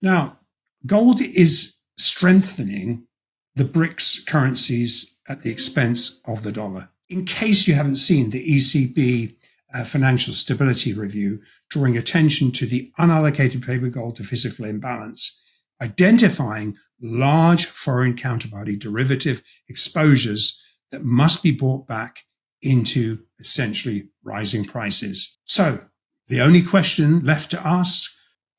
Now, gold is strengthening the BRICS currencies at the expense of the dollar. In case you haven't seen the ECB Financial Stability Review, drawing attention to the unallocated paper gold to physical imbalance, identifying large foreign counterparty derivative exposures that must be brought back into essentially rising prices. So the only question left to ask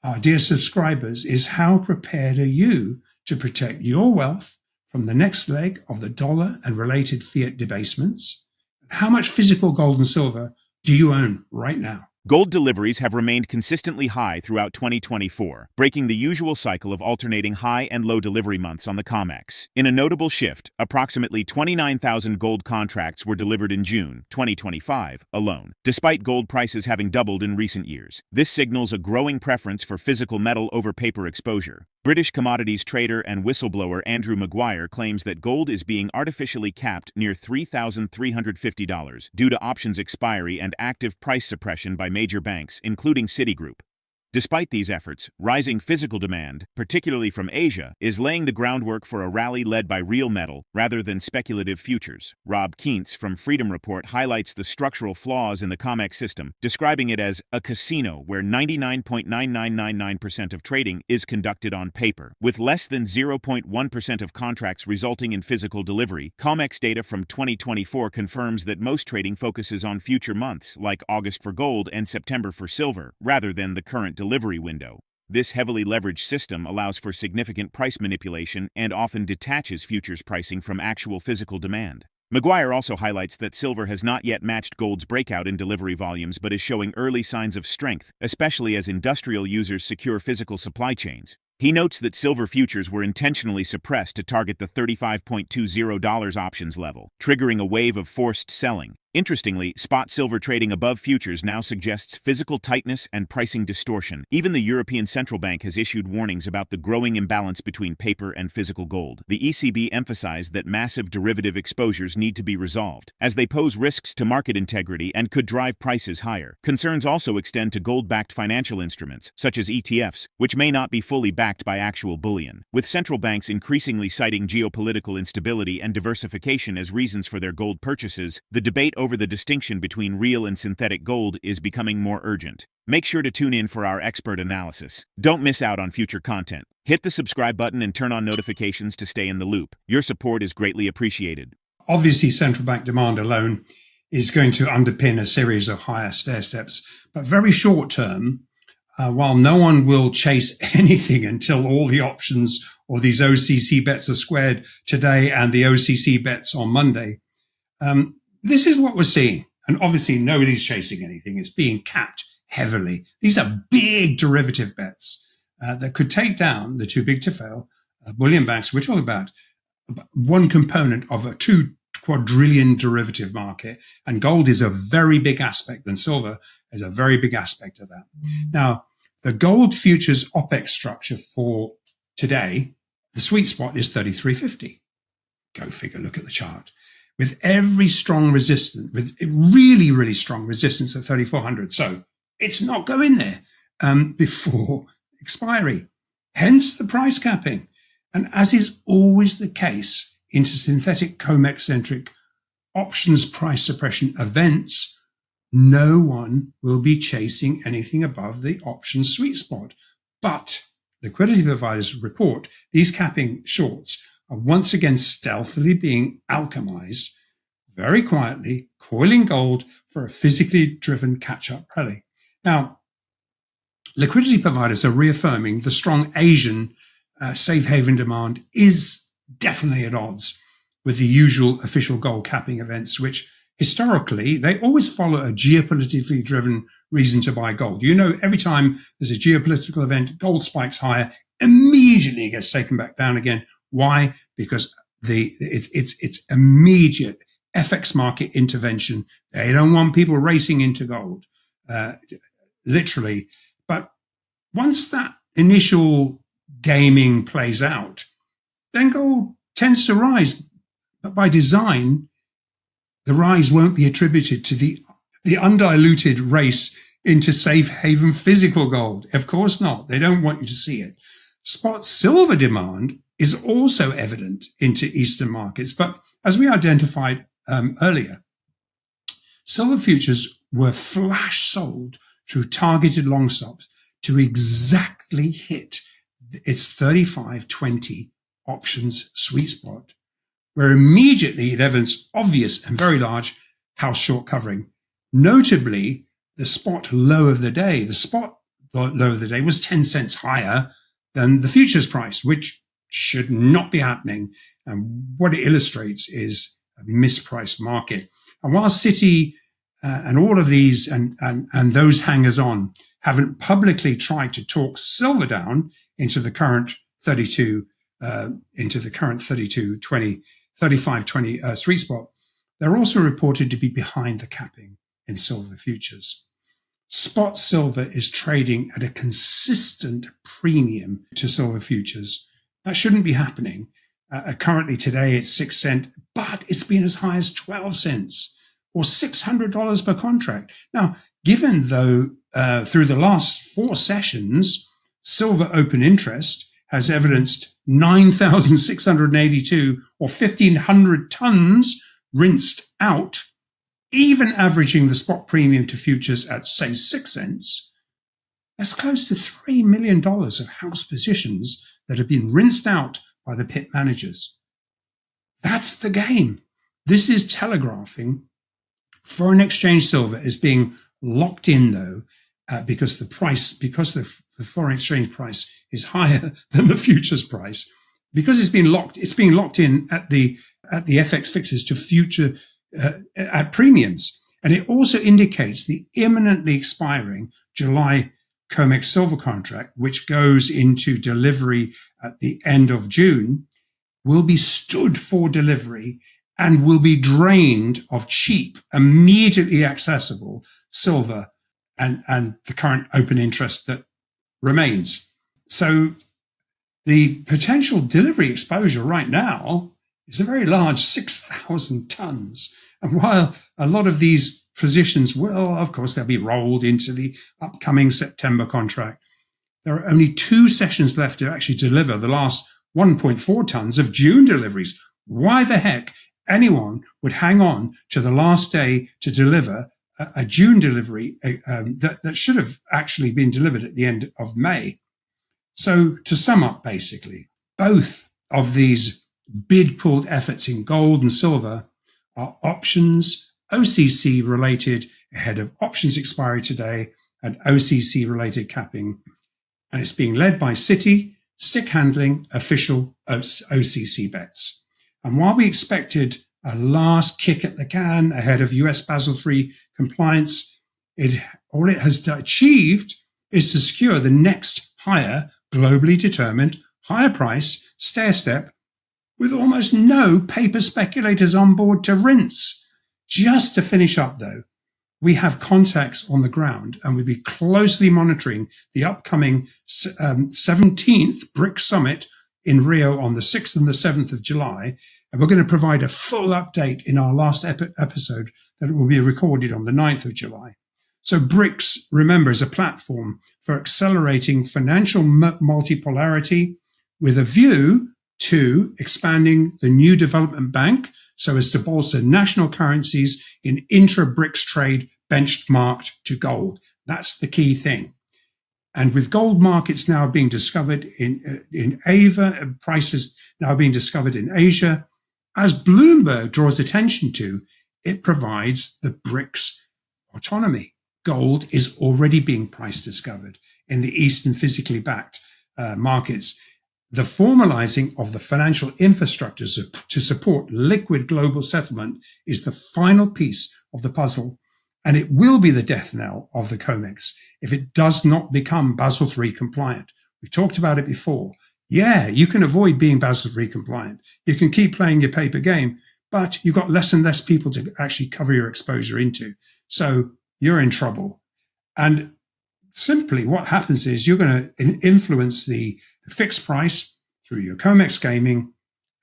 our dear subscribers is, how prepared are you to protect your wealth from the next leg of the dollar and related fiat debastements? How much physical gold and silver do you own right now? Gold deliveries have remained consistently high throughout 2024, breaking the usual cycle of alternating high and low delivery months on the COMEX. In a notable shift, approximately 29,000 gold contracts were delivered in June 2025 alone, despite gold prices having doubled in recent years. This signals a growing preference for physical metal over paper exposure. British commodities trader and whistleblower AndrewMaguire claims that gold is being artificially capped near $3,350 due to options expiry and active price suppression by major banks, including Citigroup. Despite these efforts, rising physical demand, particularly from Asia, is laying the groundwork for a rally led by real metal rather than speculative futures. Rob Keentz from Freedom Report highlights the structural flaws in the COMEX system, describing it as a casino where 99.9999% of trading is conducted on paper, with less than 0.1% of contracts resulting in physical delivery. COMEX data from 2024 confirms that most trading focuses on future months, like August for gold and September for silver, rather than the current delivery window. This heavily leveraged system allows for significant price manipulation and often detaches futures pricing from actual physical demand. Maguire also highlights that silver has not yet matched gold's breakout in delivery volumes but is showing early signs of strength, especially as industrial users secure physical supply chains. He notes that silver futures were intentionally suppressed to target the $35.20 options level, triggering a wave of forced selling. Interestingly, spot silver trading above futures now suggests physical tightness and pricing distortion. Even the European Central Bank has issued warnings about the growing imbalance between paper and physical gold. The ECB emphasized that massive derivative exposures need to be resolved, as they pose risks to market integrity and could drive prices higher. Concerns also extend to gold-backed financial instruments, such as ETFs, which may not be fully backed by actual bullion. With central banks increasingly citing geopolitical instability and diversification as reasons for their gold purchases, the debate over the distinction between real and synthetic gold is becoming more urgent. Make sure to tune in for our expert analysis. Don't miss out on future content. Hit the subscribe button and turn on notifications to stay in the loop. Your support is greatly appreciated. Obviously, central bank demand alone is going to underpin a series of higher stair steps, but very short term, while no one will chase anything until all the options or these OCC bets are squared today and the OCC bets on Monday, this is what we're seeing. And obviously nobody's chasing anything. It's being capped heavily. These are big derivative bets that could take down the too big to fail bullion banks. We're talking about one component of a 2 quadrillion derivative market. And gold is a very big aspect, and silver is a very big aspect of that. Now, the gold futures OPEX structure for today, the sweet spot is 33.50. Go figure, look at the chart. With every strong resistance, with really, really strong resistance at 3,400. So it's not going there before expiry. Hence the price capping. And as is always the case in synthetic COMEX-centric options price suppression events, no one will be chasing anything above the option sweet spot. But liquidity providers report these capping shorts are once again stealthily being alchemized, very quietly, coiling gold for a physically driven catch-up rally. Now, liquidity providers are reaffirming the strong Asian safe haven demand is definitely at odds with the usual official gold capping events, which historically, they always follow a geopolitically driven reason to buy gold. You know, every time there's a geopolitical event, gold spikes higher, immediately gets taken back down again. Why? Because it's immediate FX market intervention. They don't want people racing into gold, literally. But once that initial gaming plays out, then gold tends to rise. But by design, the rise won't be attributed to the undiluted race into safe haven physical gold. Of course not. They don't want you to see it. Spot silver demand is also evident into Eastern markets, but as we identified earlier, silver futures were flash sold through targeted long stops to exactly hit its 35.20 options sweet spot, where immediately it evidenced obvious and very large house short covering. Notably, the spot low of the day, was 10 cents higher than the futures price, which should not be happening. And what it illustrates is a mispriced market. And while Citi and all of these and those hangers on haven't publicly tried to talk silver down into the current 35.20 sweet spot, they're also reported to be behind the capping in silver futures. Spot silver is trading at a consistent premium to silver futures. That shouldn't be happening. Currently today it's 6 cents, but it's been as high as 12 cents or $600 per contract. Now, given though through the last 4 sessions, silver open interest has evidenced 9,682 or 1,500 tons rinsed out, even averaging the spot premium to futures at, say, 6 cents, that's close to $3 million of house positions that have been rinsed out by the pit managers. That's the game. This is telegraphing foreign exchange silver is being locked in, though, because the foreign exchange price is higher than the futures price. Because it's being locked in at the FX fixes to future at premiums. And it also indicates the imminently expiring July COMEX silver contract, which goes into delivery at the end of June, will be stood for delivery and will be drained of cheap, immediately accessible silver and the current open interest that remains. So the potential delivery exposure right now is a very large 6,000 tons. And while a lot of these positions will, of course, they'll be rolled into the upcoming September contract, there are only 2 sessions left to actually deliver the last 1.4 tons of June deliveries. Why the heck anyone would hang on to the last day to deliver a June delivery that should have actually been delivered at the end of May? So to sum up, basically, both of these bid-pulled efforts in gold and silver are options, OCC related, ahead of options expiry today and OCC related capping. And it's being led by Citi, stick handling official OCC bets. And while we expected a last kick at the can ahead of US Basel III compliance, all it has achieved is to secure the next higher, globally determined, higher price stair step with almost no paper speculators on board to rinse. Just to finish up, though, we have contacts on the ground and we'll be closely monitoring the upcoming 17th BRIC Summit in Rio on the 6th and the 7th of July. And we're going to provide a full update in our last episode that will be recorded on the 9th of July. So BRICS, remember, is a platform for accelerating financial multipolarity with a view to expanding the new development bank so as to bolster national currencies in intra-BRICS trade benchmarked to gold. That's the key thing. And with gold markets now being discovered in Ava, prices now being discovered in Asia, as Bloomberg draws attention to, it provides the BRICS autonomy. Gold is already being price discovered in the Eastern physically backed markets. The formalizing of the financial infrastructure to support liquid global settlement is the final piece of the puzzle, and it will be the death knell of the COMEX if it does not become Basel III compliant. We've talked about it before. Yeah, you can avoid being Basel III compliant. You can keep playing your paper game, but you've got less and less people to actually cover your exposure into. So you're in trouble. And simply what happens is you're going to influence the fixed price through your COMEX gaming,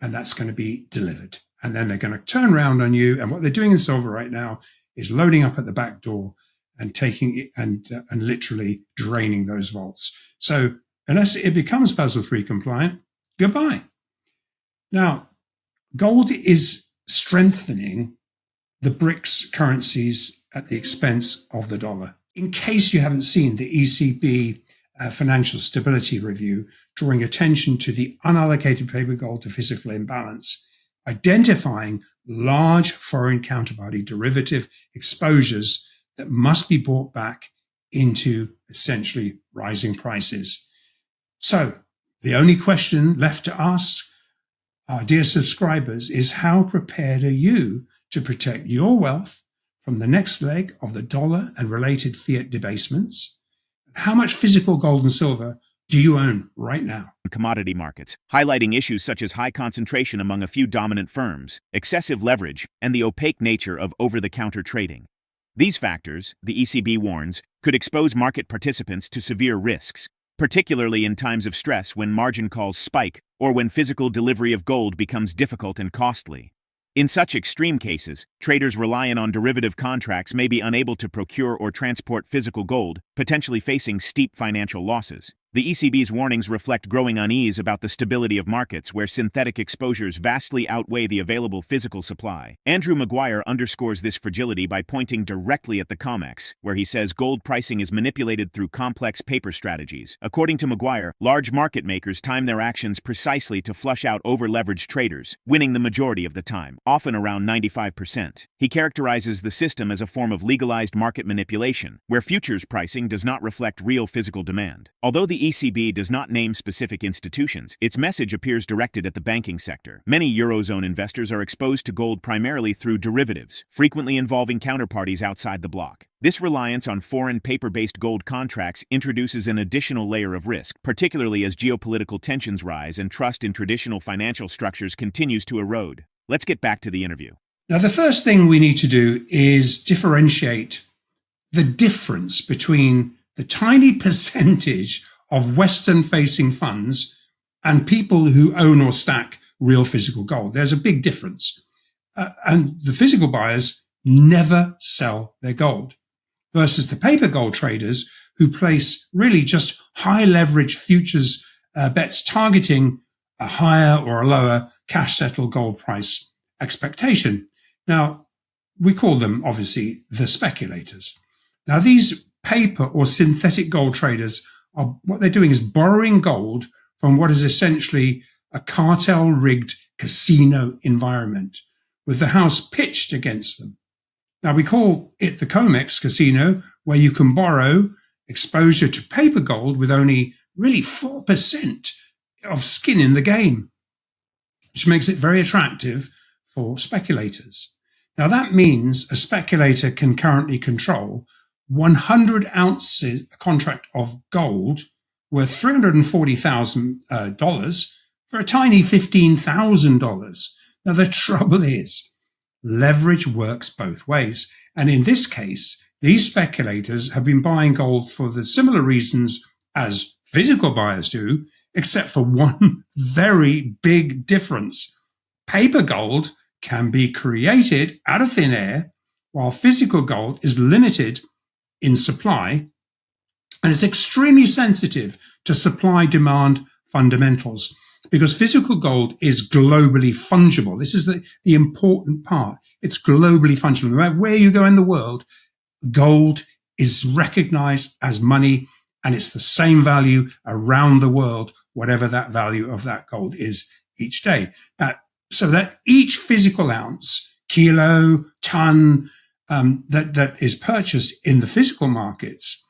and that's going to be delivered. And then they're going to turn around on you. And what they're doing in silver right now is loading up at the back door and taking it and literally draining those vaults. So unless it becomes Basel III compliant, goodbye. Now, gold is strengthening the BRICS currencies at the expense of the dollar. In case you haven't seen the ECB Financial Stability Review, drawing attention to the unallocated paper gold to physical imbalance, identifying large foreign counterparty derivative exposures that must be brought back into essentially rising prices. So the only question left to ask our dear subscribers is, how prepared are you to protect your wealth from the next leg of the dollar and related fiat debasements? How much physical gold and silver do you own right now? Commodity markets, highlighting issues such as high concentration among a few dominant firms, excessive leverage, and the opaque nature of over-the-counter trading. These factors, the ECB warns, could expose market participants to severe risks, particularly in times of stress when margin calls spike or when physical delivery of gold becomes difficult and costly. In such extreme cases, traders reliant on derivative contracts may be unable to procure or transport physical gold, potentially facing steep financial losses. The ECB's warnings reflect growing unease about the stability of markets where synthetic exposures vastly outweigh the available physical supply. AndrewMaguire underscores this fragility by pointing directly at the COMEX, where he says gold pricing is manipulated through complex paper strategies. According to Maguire, large market makers time their actions precisely to flush out over-leveraged traders, winning the majority of the time, often around 95%. He characterizes the system as a form of legalized market manipulation, where futures pricing does not reflect real physical demand. Although the ECB does not name specific institutions, its message appears directed at the banking sector. Many Eurozone investors are exposed to gold primarily through derivatives, frequently involving counterparties outside the bloc. This reliance on foreign paper-based gold contracts introduces an additional layer of risk, particularly as geopolitical tensions rise and trust in traditional financial structures continues to erode. Let's get back to the interview. Now, the first thing we need to do is differentiate the difference between the tiny percentage of Western-facing funds and people who own or stack real physical gold. There's a big difference. And the physical buyers never sell their gold versus the paper gold traders who place really just high leverage futures bets targeting a higher or a lower cash settled gold price expectation. Now, we call them obviously the speculators. Now, these paper or synthetic gold traders are, what they're doing is borrowing gold from what is essentially a cartel-rigged casino environment with the house pitched against them. Now, we call it the COMEX casino, where you can borrow exposure to paper gold with only really 4% of skin in the game, which makes it very attractive for speculators. Now, that means a speculator can currently control 100 ounces, a contract of gold worth $340,000 for a tiny $15,000. Now, the trouble is, leverage works both ways. And in this case, these speculators have been buying gold for the similar reasons as physical buyers do, except for one very big difference. Paper gold can be created out of thin air, while physical gold is limited in supply, and it's extremely sensitive to supply-demand fundamentals because physical gold is globally fungible. This is the important part. It's globally fungible. No matter where you go in the world, gold is recognized as money, and it's the same value around the world, whatever that value of that gold is each day. So that each physical ounce, kilo, ton, that is purchased in the physical markets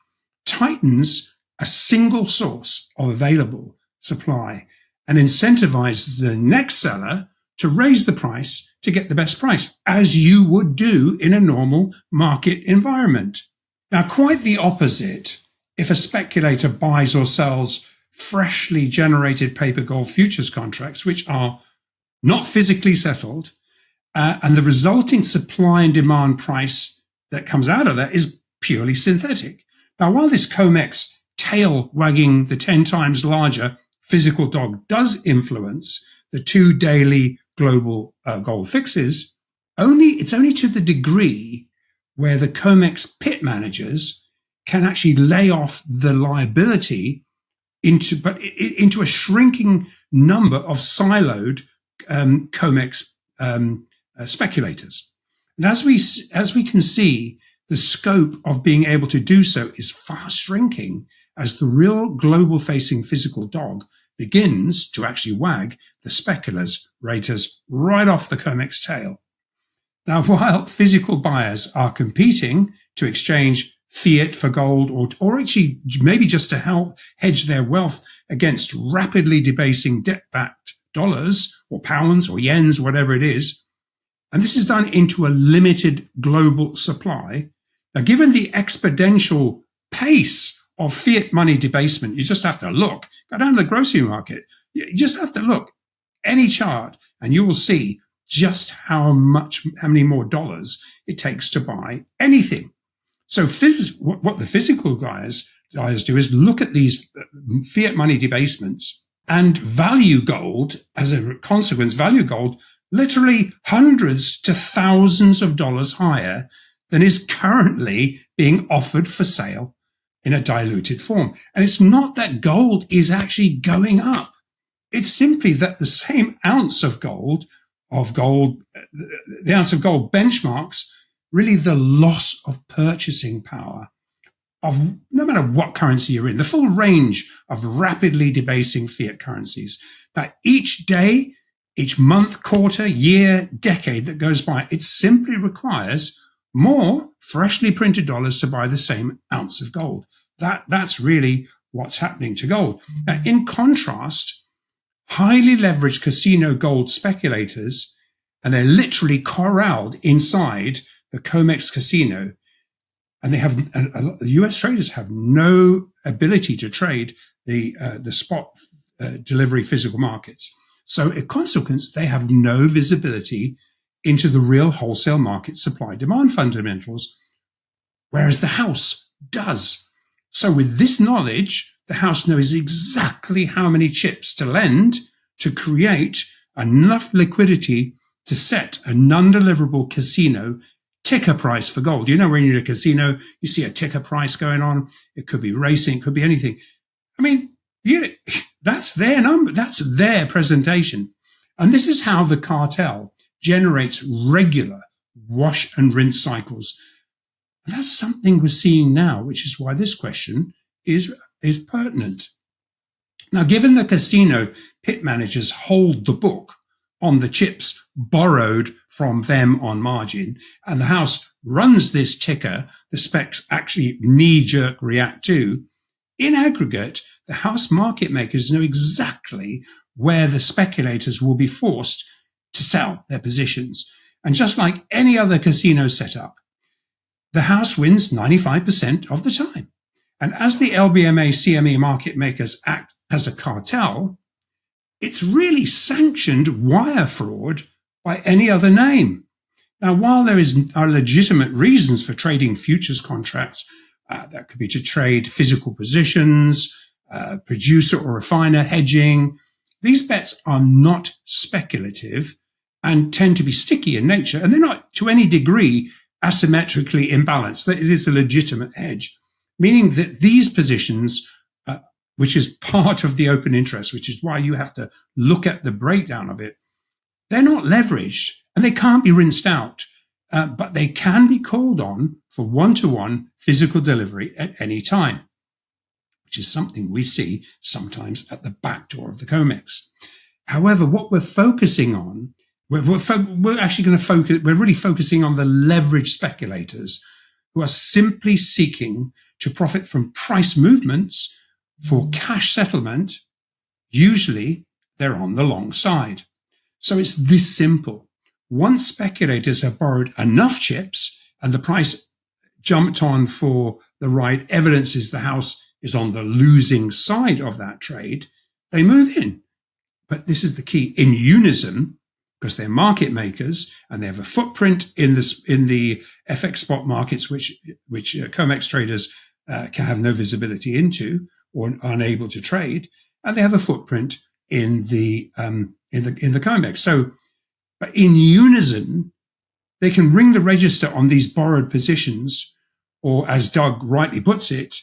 tightens a single source of available supply and incentivizes the next seller to raise the price to get the best price, as you would do in a normal market environment. Now, quite the opposite if a speculator buys or sells freshly generated paper gold futures contracts, which are not physically settled, and the resulting supply and demand price that comes out of that is purely synthetic. Now, while this COMEX tail wagging the 10 times larger physical dog does influence the 2 daily global gold fixes, it's only to the degree where the COMEX pit managers can actually lay off the liability into a shrinking number of siloed COMEX speculators. And as we can see, the scope of being able to do so is fast shrinking as the real global-facing physical dog begins to actually wag the speculators raters right off the COMEX tail. Now, while physical buyers are competing to exchange fiat for gold, or actually maybe just to help hedge their wealth against rapidly debasing debt-backed dollars or pounds or yens, whatever it is, and this is done into a limited global supply. Now, given the exponential pace of fiat money debasement, you just have to look, go down to the grocery market, you just have to look any chart and you will see just how many more dollars it takes to buy anything. So what the physical guys do is look at these fiat money debasements and value gold. As a consequence, value gold literally hundreds to thousands of dollars higher than is currently being offered for sale in a diluted form. And it's not that gold is actually going up. It's simply that the same ounce of gold, the ounce of gold benchmarks really the loss of purchasing power of no matter what currency you're in, the full range of rapidly debasing fiat currencies. Now, each day, each month, quarter, year, decade that goes by, it simply requires more freshly printed dollars to buy the same ounce of gold. That's really what's happening to gold. Now, in contrast, highly leveraged casino gold speculators, and they're literally corralled inside the COMEX casino, and they have US traders have no ability to trade the spot delivery physical markets. So, in consequence, they have no visibility into the real wholesale market supply-demand fundamentals, whereas the house does. So, with this knowledge, the house knows exactly how many chips to lend to create enough liquidity to set a non-deliverable casino ticker price for gold. You know, when you're in a casino, you see a ticker price going on. It could be racing, it could be anything. I mean, that's their number, that's their presentation. And this is how the cartel generates regular wash and rinse cycles. And that's something we're seeing now, which is why this question is pertinent. Now, given the casino pit managers hold the book on the chips borrowed from them on margin, and the house runs this ticker the specs actually knee-jerk react to, in aggregate, the house market makers know exactly where the speculators will be forced to sell their positions. And just like any other casino setup, the house wins 95% of the time. And as the LBMA CME market makers act as a cartel, it's really sanctioned wire fraud by any other name. Now, while there are legitimate reasons for trading futures contracts, that could be to trade physical positions, producer or refiner hedging, these bets are not speculative and tend to be sticky in nature, and they're not to any degree asymmetrically imbalanced. That it is a legitimate hedge, meaning that these positions, which is part of the open interest, which is why you have to look at the breakdown of it, they're not leveraged and they can't be rinsed out, but they can be called on for one-to-one physical delivery at any time, which is something we see sometimes at the back door of the COMEX. However, what we're focusing on, we're really focusing on the leveraged speculators who are simply seeking to profit from price movements for cash settlement. Usually they're on the long side. So it's this simple. Once speculators have borrowed enough chips and the price jumped on for the right evidences the house is on the losing side of that trade, they move in. But this is the key, in unison, because they're market makers and they have a footprint in the FX spot markets, which COMEX traders can have no visibility into or are unable to trade, and they have a footprint in the COMEX. So, but in unison, they can ring the register on these borrowed positions, or as Doug rightly puts it,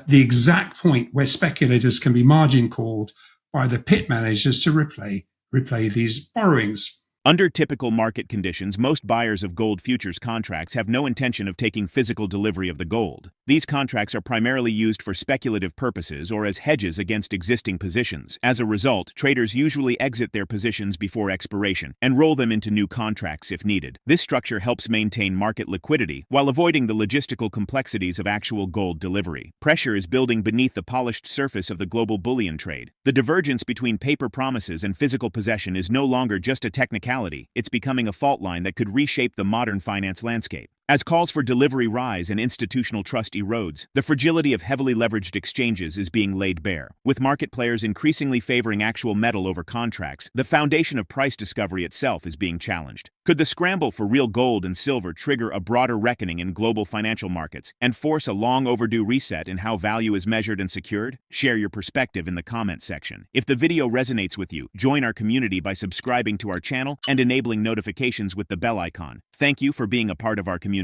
the exact point where speculators can be margin called by the pit managers to replay these borrowings. Under typical market conditions, most buyers of gold futures contracts have no intention of taking physical delivery of the gold. These contracts are primarily used for speculative purposes or as hedges against existing positions. As a result, traders usually exit their positions before expiration and roll them into new contracts if needed. This structure helps maintain market liquidity while avoiding the logistical complexities of actual gold delivery. Pressure is building beneath the polished surface of the global bullion trade. The divergence between paper promises and physical possession is no longer just a technicality. It's becoming a fault line that could reshape the modern finance landscape. As calls for delivery rise and institutional trust erodes, the fragility of heavily leveraged exchanges is being laid bare. With market players increasingly favoring actual metal over contracts, the foundation of price discovery itself is being challenged. Could the scramble for real gold and silver trigger a broader reckoning in global financial markets and force a long overdue reset in how value is measured and secured? Share your perspective in the comments section. If the video resonates with you, join our community by subscribing to our channel and enabling notifications with the bell icon. Thank you for being a part of our community.